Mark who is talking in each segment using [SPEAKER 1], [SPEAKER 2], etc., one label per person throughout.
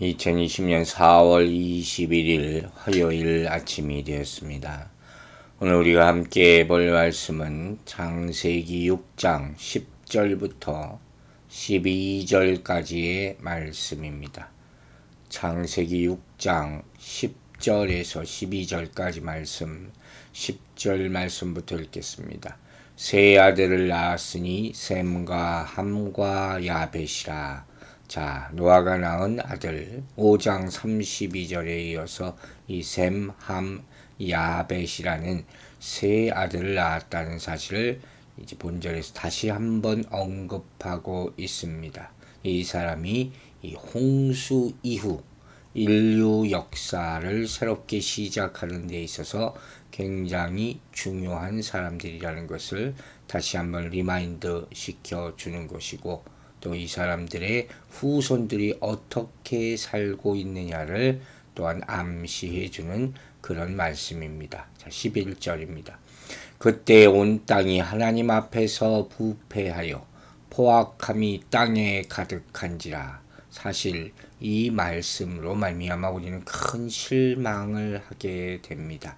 [SPEAKER 1] 2020년 4월 21일 화요일 아침이 되었습니다. 오늘 우리가 함께 볼 말씀은 창세기 6장 10절부터 12절까지의 말씀입니다. 창세기 6장 10절에서 12절까지 말씀, 10절 말씀부터 읽겠습니다. 세 아들을 낳았으니 셈과 함과 야벳이라. 자, 노아가 낳은 아들 5장 32절에 이어서 이 셈, 함, 야벳이라는 세 아들을 낳았다는 사실을 이제 본절에서 다시 한번 언급하고 있습니다. 이 사람이 이 홍수 이후 인류 역사를 새롭게 시작하는 데 있어서 굉장히 중요한 사람들이라는 것을 다시 한번 리마인드 시켜주는 것이고, 또 이 사람들의 후손들이 어떻게 살고 있느냐를 또한 암시해주는 그런 말씀입니다. 자, 11절입니다. 그때 온 땅이 하나님 앞에서 부패하여 포악함이 땅에 가득한지라. 사실 이 말씀으로 말미암아 우리는 큰 실망을 하게 됩니다.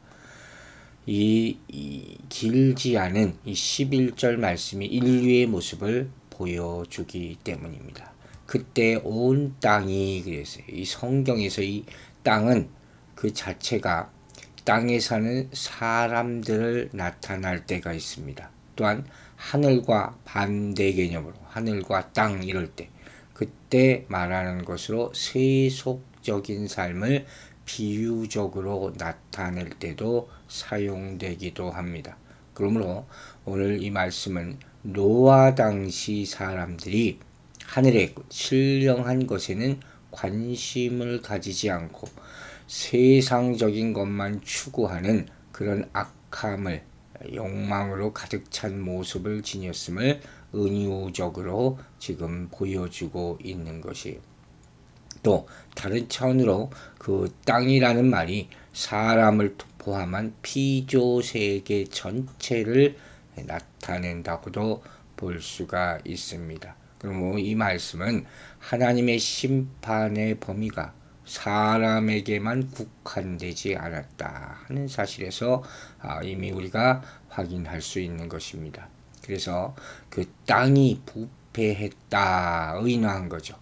[SPEAKER 1] 이 길지 않은 이 11절 말씀이 인류의 모습을 보여주기 때문입니다. 그때 온 땅이 그랬어요. 이 성경에서 이 땅은 그 자체가 땅에 사는 사람들을 나타날 때가 있습니다. 또한 하늘과 반대 개념으로 하늘과 땅 이럴 때, 그때 말하는 것으로 세속적인 삶을 비유적으로 나타낼 때도 사용되기도 합니다. 그러므로 오늘 이 말씀은 노아 당시 사람들이 하늘의 신령한 것에는 관심을 가지지 않고 세상적인 것만 추구하는 그런 악함을 욕망으로 가득 찬 모습을 지녔음을 은유적으로 지금 보여주고 있는 것이에요. 또 다른 차원으로 그 땅이라는 말이 사람을 포함한 피조세계 전체를 나타낸다고도 볼 수가 있습니다. 그럼 이 말씀은 하나님의 심판의 범위가 사람에게만 국한되지 않았다 하는 사실에서 이미 우리가 확인할 수 있는 것입니다. 그래서 그 땅이 부패했다 의인화한 거죠.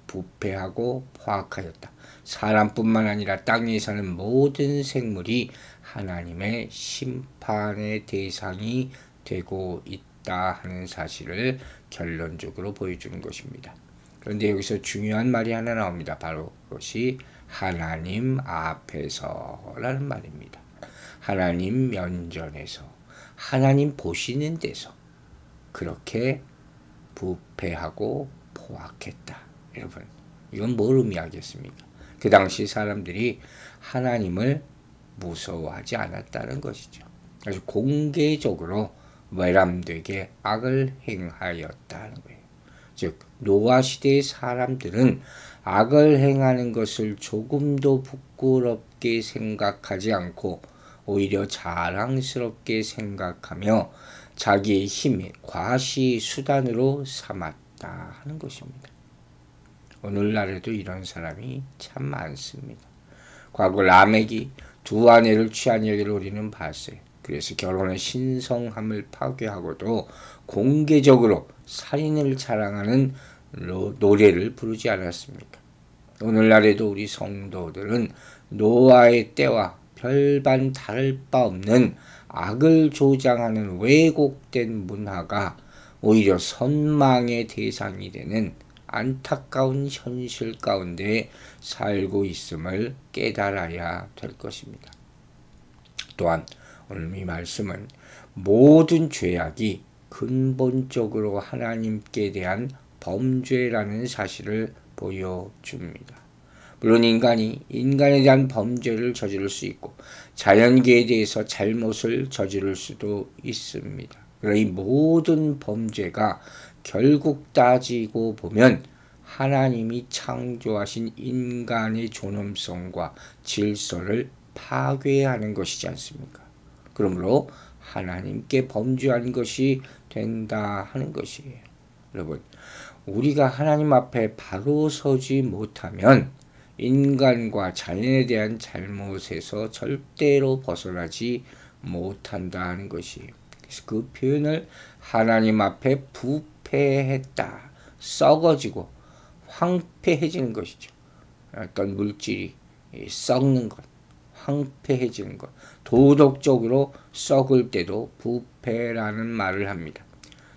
[SPEAKER 1] 부패하고 포악하였다. 사람뿐만 아니라 땅에 사는 모든 생물이 하나님의 심판의 대상이 되고 있다 하는 사실을 결론적으로 보여주는 것입니다. 그런데 여기서 중요한 말이 하나 나옵니다. 바로 그것이 하나님 앞에서 라는 말입니다. 하나님 면전에서, 하나님 보시는 데서 그렇게 부패하고 포악했다. 여러분, 이건 뭘 의미하겠습니까? 그 당시 사람들이 하나님을 무서워하지 않았다는 것이죠. 아주 공개적으로 외람되게 악을 행하였다는 거예요. 즉 노아 시대의 사람들은 악을 행하는 것을 조금도 부끄럽게 생각하지 않고 오히려 자랑스럽게 생각하며 자기의 힘의 과시 수단으로 삼았다 하는 것입니다. 오늘날에도 이런 사람이 참 많습니다. 과거 라멕이 두 아내를 취한 얘기를 우리는 봤어요. 그래서 결혼의 신성함을 파괴하고도 공개적으로 살인을 자랑하는 노래를 부르지 않았습니까? 오늘날에도 우리 성도들은 노아의 때와 별반 다를 바 없는 악을 조장하는 왜곡된 문화가 오히려 선망의 대상이 되는 안타까운 현실 가운데 살고 있음을 깨달아야 될 것입니다. 또한 오늘 이 말씀은 모든 죄악이 근본적으로 하나님께 대한 범죄라는 사실을 보여줍니다. 물론 인간이 인간에 대한 범죄를 저지를 수 있고 자연계에 대해서 잘못을 저지를 수도 있습니다. 그러나 이 모든 범죄가 결국 따지고 보면 하나님이 창조하신 인간의 존엄성과 질서를 파괴하는 것이지 않습니까? 그러므로 하나님께 범죄한 것이 된다 하는 것이에요. 여러분, 우리가 하나님 앞에 바로 서지 못하면 인간과 자연에 대한 잘못에서 절대로 벗어나지 못한다 하는 것이에요. 그래서 그 표현을 하나님 앞에 부패했다, 썩어지고 황폐해지는 것이죠. 어떤 물질이 썩는 것, 황폐해지는 것, 도덕적으로 썩을 때도 부패라는 말을 합니다.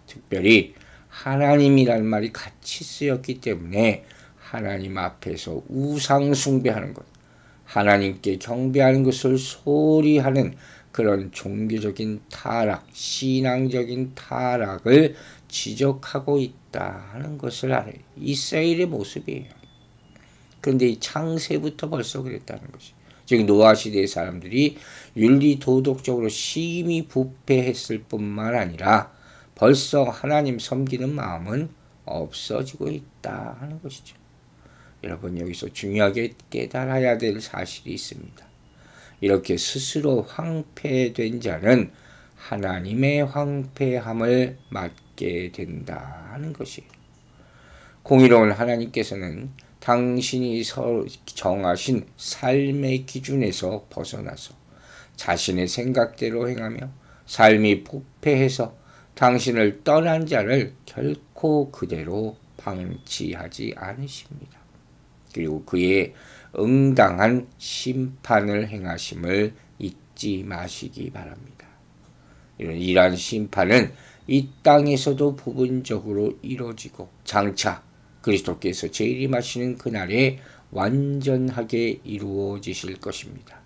[SPEAKER 1] 특별히 하나님이라는 말이 같이 쓰였기 때문에 하나님 앞에서 우상 숭배하는 것, 하나님께 경배하는 것을 소홀히 하는 그런 종교적인 타락, 신앙적인 타락을 지적하고 있다 하는 것을 알아요. 이스라엘의 모습이에요. 그런데 이 창세부터 벌써 그랬다는 것이. 즉 노아 시대의 사람들이 윤리 도덕적으로 심히 부패했을 뿐만 아니라 벌써 하나님 섬기는 마음은 없어지고 있다 하는 것이죠. 여러분 여기서 중요하게 깨달아야 될 사실이 있습니다. 이렇게 스스로 황폐된 자는 하나님의 황폐함을 맞게 된다 하는 것이에요. 공의로운 하나님께서는 당신이 정하신 삶의 기준에서 벗어나서 자신의 생각대로 행하며 삶이 부패해서 당신을 떠난 자를 결코 그대로 방치하지 않으십니다. 그리고 그의 응당한 심판을 행하심을 잊지 마시기 바랍니다. 이러한 심판은 이 땅에서도 부분적으로 이루어지고 장차 그리스도께서 재림하시는 그날에 완전하게 이루어지실 것입니다.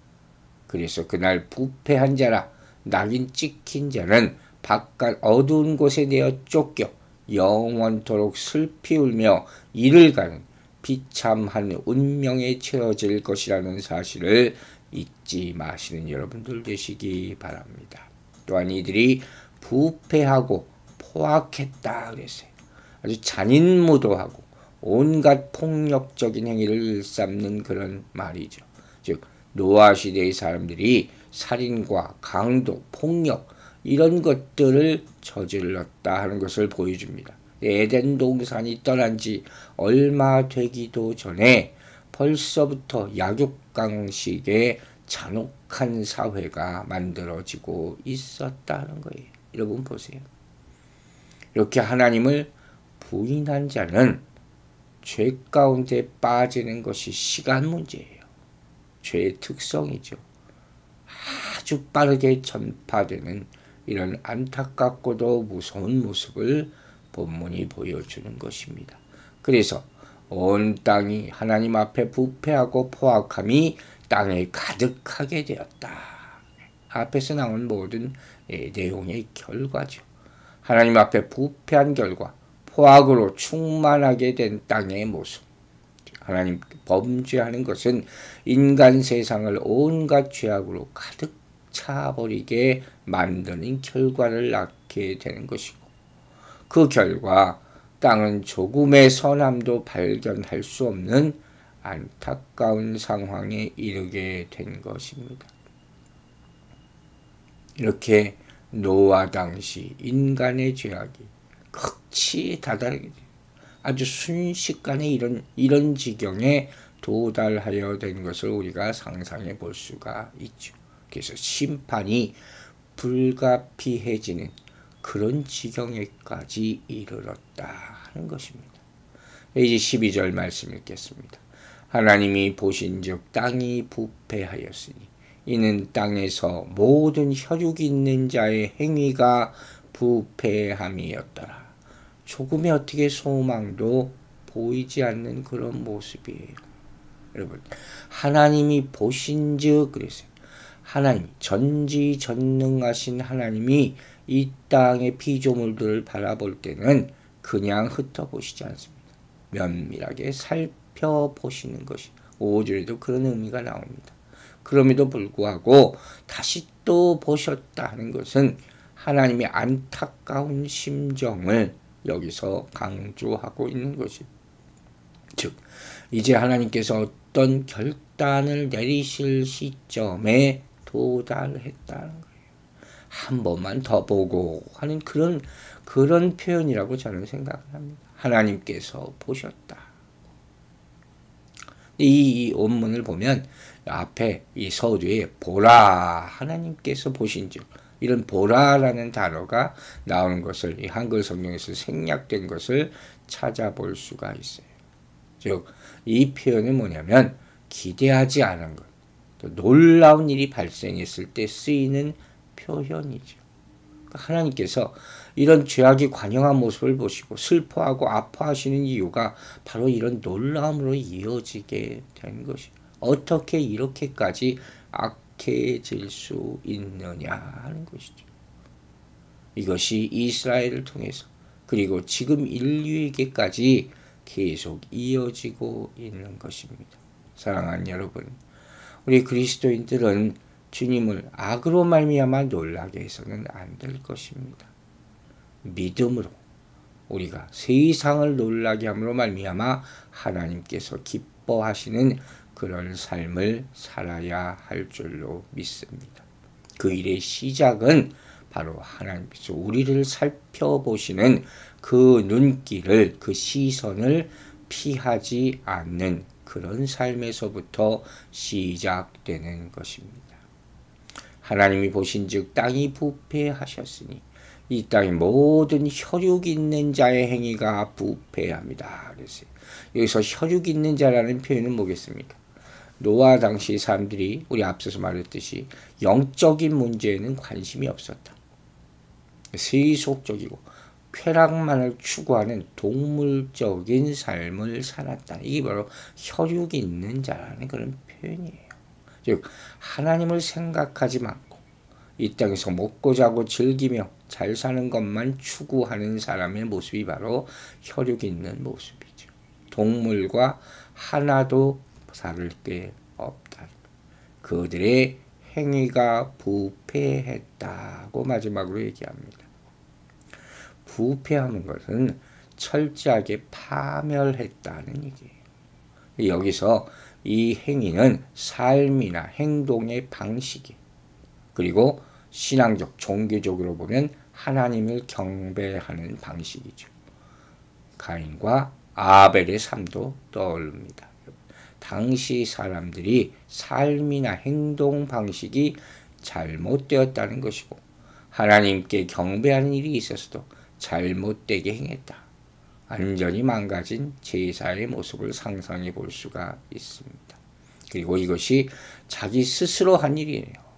[SPEAKER 1] 그래서 그날 부패한 자라 낙인 찍힌 자는 바깥 어두운 곳에 내어 쫓겨 영원토록 슬피 울며 이를 가는 비참한 운명에 채워질 것이라는 사실을 잊지 마시는 여러분들 되시기 바랍니다. 또한 이들이 부패하고 포악했다 그랬어요. 아주 잔인무도하고 온갖 폭력적인 행위를 일삼는 그런 말이죠. 즉 노아 시대의 사람들이 살인과 강도, 폭력 이런 것들을 저질렀다 하는 것을 보여줍니다. 에덴 동산이 떠난 지 얼마 되기도 전에 벌써부터 약육강식의 잔혹한 사회가 만들어지고 있었다는 거예요. 여러분 보세요. 이렇게 하나님을 부인한 자는 죄 가운데 빠지는 것이 시간 문제예요. 죄의 특성이죠. 아주 빠르게 전파되는 이런 안타깝고도 무서운 모습을 본문이 보여주는 것입니다. 그래서 온 땅이 하나님 앞에 부패하고 포악함이 땅에 가득하게 되었다. 앞에서 나온 모든 내용의 결과죠. 하나님 앞에 부패한 결과 포악으로 충만하게 된 땅의 모습. 하나님 범죄하는 것은 인간 세상을 온갖 죄악으로 가득 차버리게 만드는 결과를 낳게 되는 것이고 그 결과 땅은 조금의 선함도 발견할 수 없는 안타까운 상황에 이르게 된 것입니다. 이렇게 노아 당시 인간의 죄악이 극치 다다르게 돼요. 아주 순식간에 이런 지경에 도달하여 된 것을 우리가 상상해 볼 수가 있죠. 그래서 심판이 불가피해지는 그런 지경에까지 이르렀다 하는 것입니다. 이제 12절 말씀 읽겠습니다. 하나님이 보신즉 땅이 부패하였으니 이는 땅에서 모든 혈육 있는 자의 행위가 부패함이었더라. 조금의 어떻게 소망도 보이지 않는 그런 모습이에요. 여러분 하나님이 보신즉 그랬어요. 하나님 전지전능하신 하나님이 이 땅의 피조물들을 바라볼 때는 그냥 흩어보시지 않습니다. 면밀하게 살펴보시는 것이 5절에도 그런 의미가 나옵니다. 그럼에도 불구하고 다시 또 보셨다 하는 것은 하나님의 안타까운 심정을 여기서 강조하고 있는 것이 즉 이제 하나님께서 어떤 결단을 내리실 시점에 도달했다는 거예요. 한 번만 더 보고 하는 그런 표현이라고 저는 생각을 합니다. 하나님께서 보셨다. 이 원문을 보면 앞에 이 서두에 보라 하나님께서 보신즉 이런 보라라는 단어가 나오는 것을 이 한글 성경에서 생략된 것을 찾아볼 수가 있어요. 즉 이 표현은 뭐냐면 기대하지 않은 것, 또 놀라운 일이 발생했을 때 쓰이는 표현이죠. 하나님께서 이런 죄악이 관영한 모습을 보시고 슬퍼하고 아파하시는 이유가 바로 이런 놀라움으로 이어지게 된 것이에요. 어떻게 이렇게까지 악해질 수 있느냐 하는 것이죠. 이것이 이스라엘을 통해서 그리고 지금 인류에게까지 계속 이어지고 있는 것입니다. 사랑하는 여러분, 우리 그리스도인들은 주님을 악으로 말미암아 놀라게 해서는 안 될 것입니다. 믿음으로 우리가 세상을 놀라게 함으로 말미암아 하나님께서 기뻐하시는 그런 삶을 살아야 할 줄로 믿습니다. 그 일의 시작은 바로 하나님께서 우리를 살펴보시는 그 눈길을, 그 시선을 피하지 않는 그런 삶에서부터 시작되는 것입니다. 하나님이 보신즉 땅이 부패하셨으니 이 땅의 모든 혈육 있는 자의 행위가 부패합니다. 그랬어요. 여기서 혈육 있는 자라는 표현은 뭐겠습니까? 노아 당시 사람들이 우리 앞서서 말했듯이 영적인 문제에는 관심이 없었다. 세속적이고 쾌락만을 추구하는 동물적인 삶을 살았다. 이게 바로 혈육이 있는 자라는 그런 표현이에요. 즉 하나님을 생각하지 않고 이 땅에서 먹고 자고 즐기며 잘 사는 것만 추구하는 사람의 모습이 바로 혈육이 있는 모습이죠. 동물과 하나도 다를 게 없다. 그들의 행위가 부패했다고 마지막으로 얘기합니다. 부패하는 것은 철저하게 파멸했다는 얘기예요. 여기서 이 행위는 삶이나 행동의 방식이 그리고 신앙적, 종교적으로 보면 하나님을 경배하는 방식이죠. 가인과 아벨의 삶도 떠오릅니다. 당시 사람들이 삶이나 행동 방식이 잘못되었다는 것이고 하나님께 경배하는 일이 있어서도 잘못되게 행했다. 완전히 망가진 제사의 모습을 상상해 볼 수가 있습니다. 그리고 이것이 자기 스스로 한 일이에요.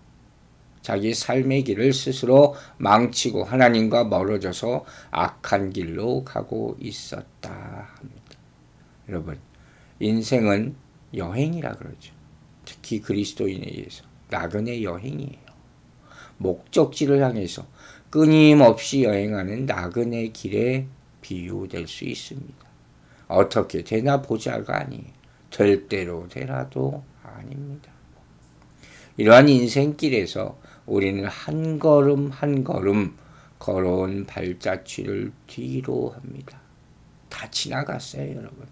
[SPEAKER 1] 자기 삶의 길을 스스로 망치고 하나님과 멀어져서 악한 길로 가고 있었다 합니다. 여러분, 인생은 여행이라 그러죠. 특히 그리스도인에 의해서 나그네 여행이에요. 목적지를 향해서 끊임없이 여행하는 나그네 길에 비유될 수 있습니다. 어떻게 되나 보자가 아니에요. 될 대로 되라도 아닙니다. 이러한 인생길에서 우리는 한 걸음 한 걸음 걸어온 발자취를 뒤로 합니다. 다 지나갔어요, 여러분.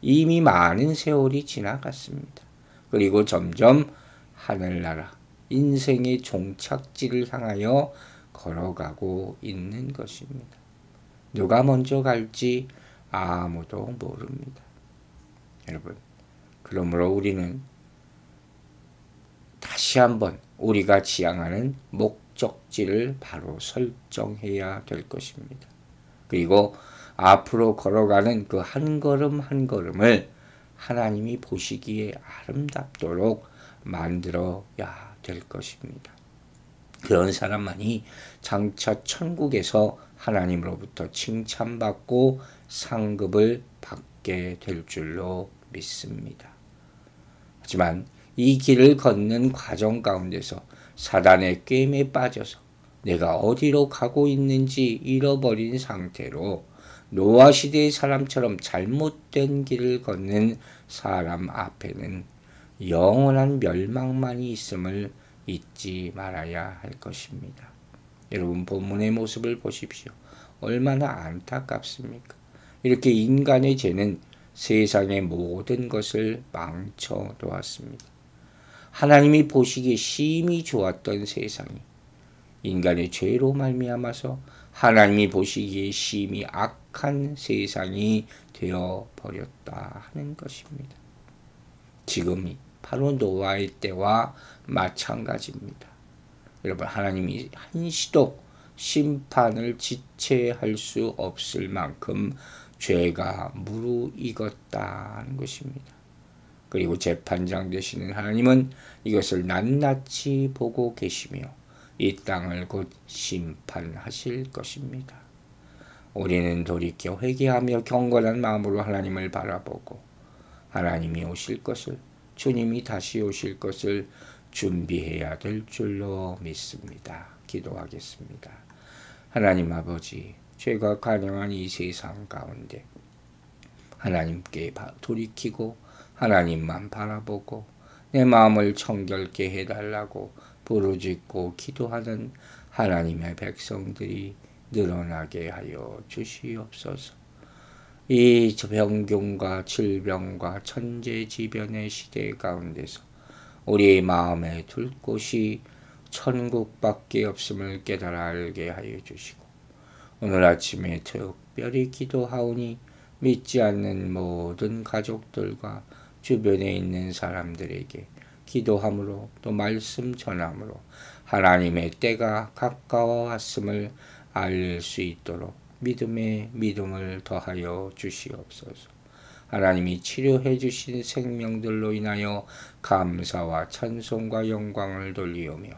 [SPEAKER 1] 이미 많은 세월이 지나갔습니다. 그리고 점점 하늘나라, 인생의 종착지를 향하여 걸어가고 있는 것입니다. 누가 먼저 갈지 아무도 모릅니다. 여러분, 그러므로 우리는 다시 한번 우리가 지향하는 목적지를 바로 설정해야 될 것입니다. 그리고 앞으로 걸어가는 그 한 걸음 한 걸음을 하나님이 보시기에 아름답도록 만들어야 될 것입니다. 그런 사람만이 장차 천국에서 하나님으로부터 칭찬받고 상급을 받게 될 줄로 믿습니다. 하지만 이 길을 걷는 과정 가운데서 사단의 꾀임에 빠져서 내가 어디로 가고 있는지 잃어버린 상태로 노아 시대의 사람처럼 잘못된 길을 걷는 사람 앞에는 영원한 멸망만이 있음을 잊지 말아야 할 것입니다. 여러분, 본문의 모습을 보십시오. 얼마나 안타깝습니까? 이렇게 인간의 죄는 세상의 모든 것을 망쳐 놓았습니다. 하나님이 보시기에 심히 좋았던 세상이 인간의 죄로 말미암아서 하나님이 보시기에 심히 악한 세상이 되어 버렸다 하는 것입니다. 지금이 바로 노아의 때와 마찬가지입니다. 여러분, 하나님이 한시도 심판을 지체할 수 없을 만큼 죄가 무르익었다는 것입니다. 그리고 재판장 되시는 하나님은 이것을 낱낱이 보고 계시며 이 땅을 곧 심판하실 것입니다. 우리는 돌이켜 회개하며 경건한 마음으로 하나님을 바라보고 하나님이 오실 것을, 주님이 다시 오실 것을 준비해야 될 줄로 믿습니다. 기도하겠습니다. 하나님 아버지, 죄가 관영한 이 세상 가운데 하나님께 돌이키고 하나님만 바라보고 내 마음을 청결케 해달라고 부르짖고 기도하는 하나님의 백성들이 늘어나게 하여 주시옵소서. 이 병균과 질병과 천재지변의 시대 가운데서 우리의 마음에 둘 곳이 천국밖에 없음을 깨달아 알게 하여 주시고, 오늘 아침에 특별히 기도하오니 믿지 않는 모든 가족들과 주변에 있는 사람들에게 기도함으로 또 말씀 전함으로 하나님의 때가 가까워 왔음을 알 수 있도록 믿음에 믿음을 더하여 주시옵소서. 하나님이 치료해 주신 생명들로 인하여 감사와 찬송과 영광을 돌리오며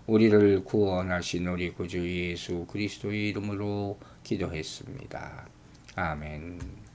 [SPEAKER 1] 우리를 구원하신 우리 구주 예수 그리스도의 이름으로 기도했습니다. 아멘.